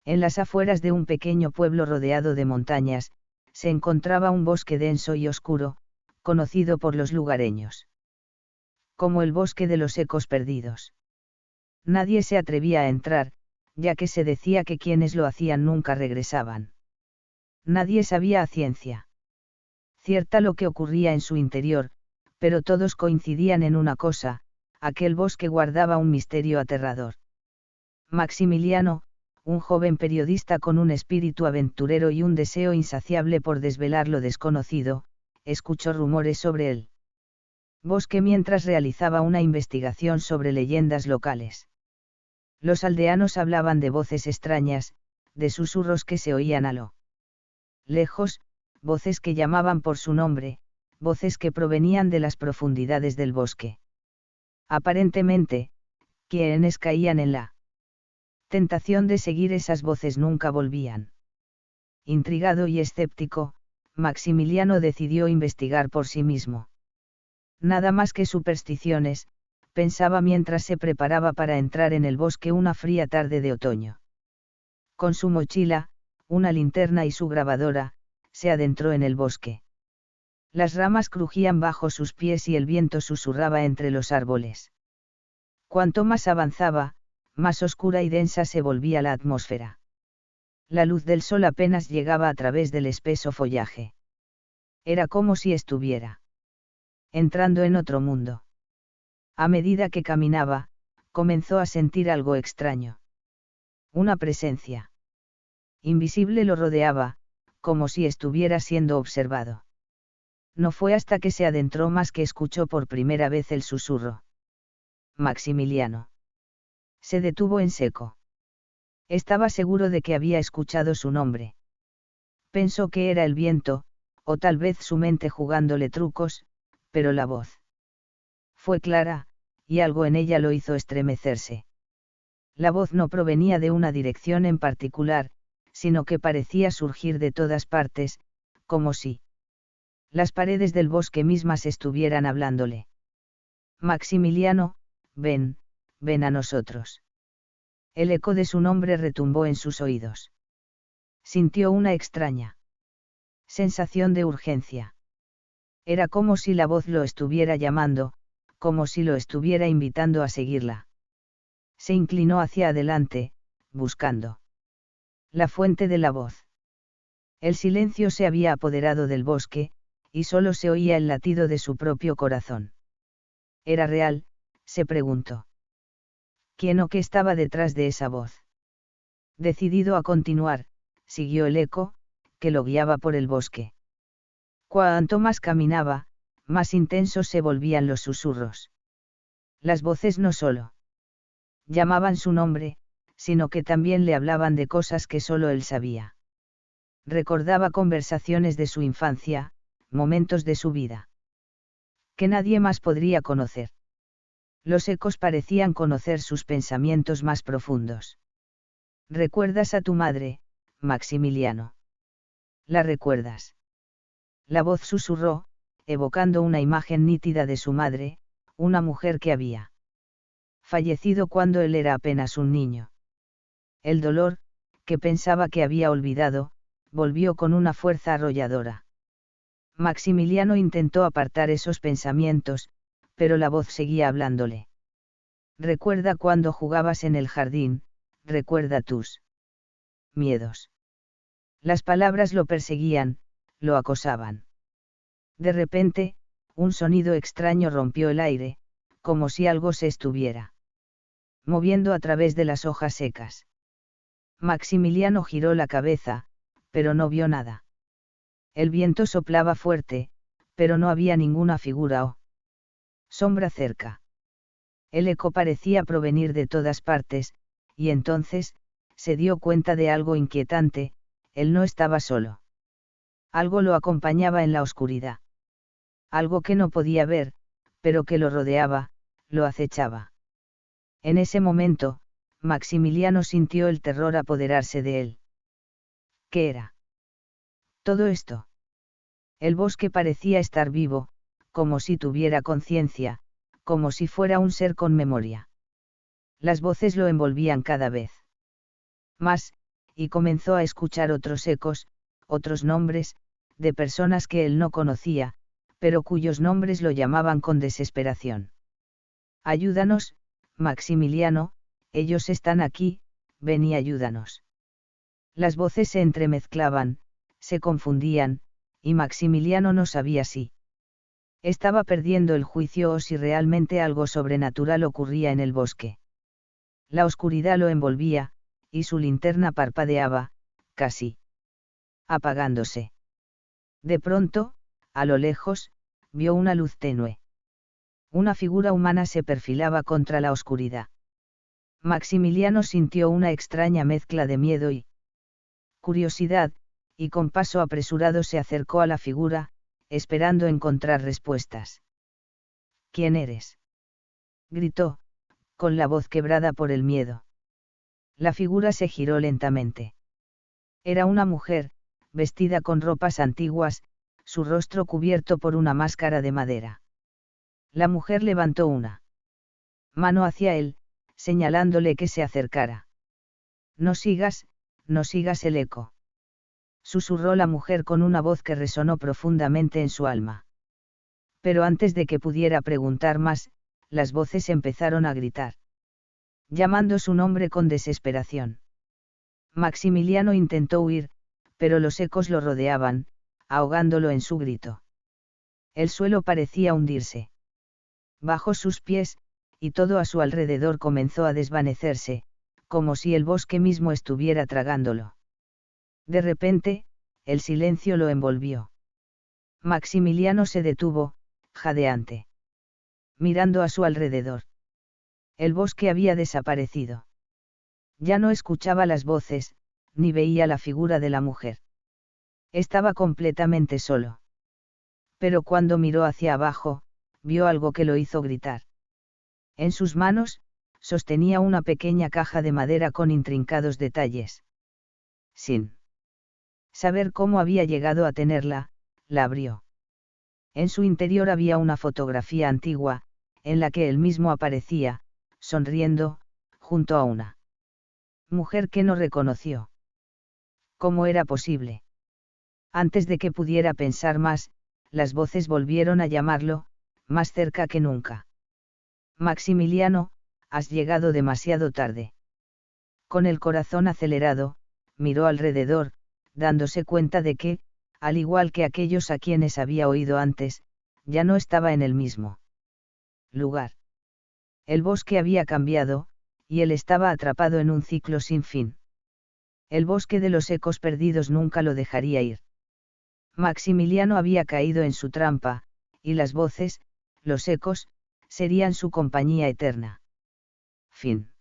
En las afueras de un pequeño pueblo rodeado de montañas, se encontraba un bosque denso y oscuro, conocido por los lugareños como el bosque de los ecos perdidos. Nadie se atrevía a entrar, ya que se decía que quienes lo hacían nunca regresaban. Nadie sabía a ciencia cierta lo que ocurría en su interior, pero todos coincidían en una cosa: aquel bosque guardaba un misterio aterrador. Maximiliano, un joven periodista con un espíritu aventurero y un deseo insaciable por desvelar lo desconocido, escuchó rumores sobre él bosque mientras realizaba una investigación sobre leyendas locales. Los aldeanos hablaban de voces extrañas, de susurros que se oían a lo lejos, voces que llamaban por su nombre, voces que provenían de las profundidades del bosque. Aparentemente, quienes caían en la tentación de seguir esas voces nunca volvían. Intrigado y escéptico, Maximiliano decidió investigar por sí mismo. Nada más que supersticiones, pensaba mientras se preparaba para entrar en el bosque una fría tarde de otoño. Con su mochila, una linterna y su grabadora, se adentró en el bosque. Las ramas crujían bajo sus pies y el viento susurraba entre los árboles. Cuanto más avanzaba, más oscura y densa se volvía la atmósfera. La luz del sol apenas llegaba a través del espeso follaje. Era como si estuviera entrando en otro mundo. A medida que caminaba, comenzó a sentir algo extraño. Una presencia invisible lo rodeaba, como si estuviera siendo observado. No fue hasta que se adentró más que escuchó por primera vez el susurro. Maximiliano. Se detuvo en seco. Estaba seguro de que había escuchado su nombre. Pensó que era el viento, o tal vez su mente jugándole trucos, pero la voz fue clara, y algo en ella lo hizo estremecerse. La voz no provenía de una dirección en particular, sino que parecía surgir de todas partes, como si las paredes del bosque mismas estuvieran hablándole. Maximiliano, ven, ven a nosotros. El eco de su nombre retumbó en sus oídos. Sintió una extraña sensación de urgencia. Era como si la voz lo estuviera llamando, como si lo estuviera invitando a seguirla. Se inclinó hacia adelante, buscando la fuente de la voz. El silencio se había apoderado del bosque, y solo se oía el latido de su propio corazón. ¿Era real?, se preguntó. ¿Quién o qué estaba detrás de esa voz? Decidido a continuar, siguió el eco, que lo guiaba por el bosque. Cuanto más caminaba, más intensos se volvían los susurros. Las voces no solo llamaban su nombre, sino que también le hablaban de cosas que solo él sabía. Recordaba conversaciones de su infancia, momentos de su vida que nadie más podría conocer. Los ecos parecían conocer sus pensamientos más profundos. ¿Recuerdas a tu madre, Maximiliano? ¿La recuerdas? La voz susurró, evocando una imagen nítida de su madre, una mujer que había fallecido cuando él era apenas un niño. El dolor, que pensaba que había olvidado, volvió con una fuerza arrolladora. Maximiliano intentó apartar esos pensamientos, pero la voz seguía hablándole. Recuerda cuando jugabas en el jardín, recuerda tus miedos. Las palabras lo perseguían, lo acosaban. De repente, un sonido extraño rompió el aire, como si algo se estuviera moviendo a través de las hojas secas. Maximiliano giró la cabeza, pero no vio nada. El viento soplaba fuerte, pero no había ninguna figura o sombra cerca. El eco parecía provenir de todas partes, y entonces, se dio cuenta de algo inquietante: él no estaba solo. Algo lo acompañaba en la oscuridad. Algo que no podía ver, pero que lo rodeaba, lo acechaba. En ese momento, Maximiliano sintió el terror apoderarse de él. ¿Qué era todo esto? El bosque parecía estar vivo, como si tuviera conciencia, como si fuera un ser con memoria. Las voces lo envolvían cada vez más, y comenzó a escuchar otros ecos, otros nombres, de personas que él no conocía, pero cuyos nombres lo llamaban con desesperación. Ayúdanos, Maximiliano, ellos están aquí, ven y ayúdanos. Las voces se entremezclaban, se confundían, y Maximiliano no sabía si estaba perdiendo el juicio o si realmente algo sobrenatural ocurría en el bosque. La oscuridad lo envolvía, y su linterna parpadeaba, casi apagándose. De pronto, a lo lejos, vio una luz tenue. Una figura humana se perfilaba contra la oscuridad. Maximiliano sintió una extraña mezcla de miedo y curiosidad, y con paso apresurado se acercó a la figura, esperando encontrar respuestas. ¿Quién eres?, gritó, con la voz quebrada por el miedo. La figura se giró lentamente. Era una mujer, vestida con ropas antiguas, su rostro cubierto por una máscara de madera. La mujer levantó una mano hacia él, señalándole que se acercara. No sigas el eco, susurró la mujer con una voz que resonó profundamente en su alma. Pero antes de que pudiera preguntar más, las voces empezaron a gritar, llamando su nombre con desesperación. Maximiliano intentó huir, pero los ecos lo rodeaban, ahogándolo en su grito. El suelo parecía hundirse bajo sus pies, y todo a su alrededor comenzó a desvanecerse, como si el bosque mismo estuviera tragándolo. De repente, el silencio lo envolvió. Maximiliano se detuvo, jadeante, mirando a su alrededor. El bosque había desaparecido. Ya no escuchaba las voces, ni veía la figura de la mujer. Estaba completamente solo. Pero cuando miró hacia abajo, vio algo que lo hizo gritar. En sus manos, sostenía una pequeña caja de madera con intrincados detalles. Sin saber cómo había llegado a tenerla, la abrió. En su interior había una fotografía antigua, en la que él mismo aparecía, sonriendo, junto a una mujer que no reconoció. ¿Cómo era posible? Antes de que pudiera pensar más, las voces volvieron a llamarlo, más cerca que nunca. Maximiliano, has llegado demasiado tarde. Con el corazón acelerado, miró alrededor, dándose cuenta de que, al igual que aquellos a quienes había oído antes, ya no estaba en el mismo lugar. El bosque había cambiado, y él estaba atrapado en un ciclo sin fin. El bosque de los ecos perdidos nunca lo dejaría ir. Maximiliano había caído en su trampa, y las voces, los ecos, serían su compañía eterna. Fin.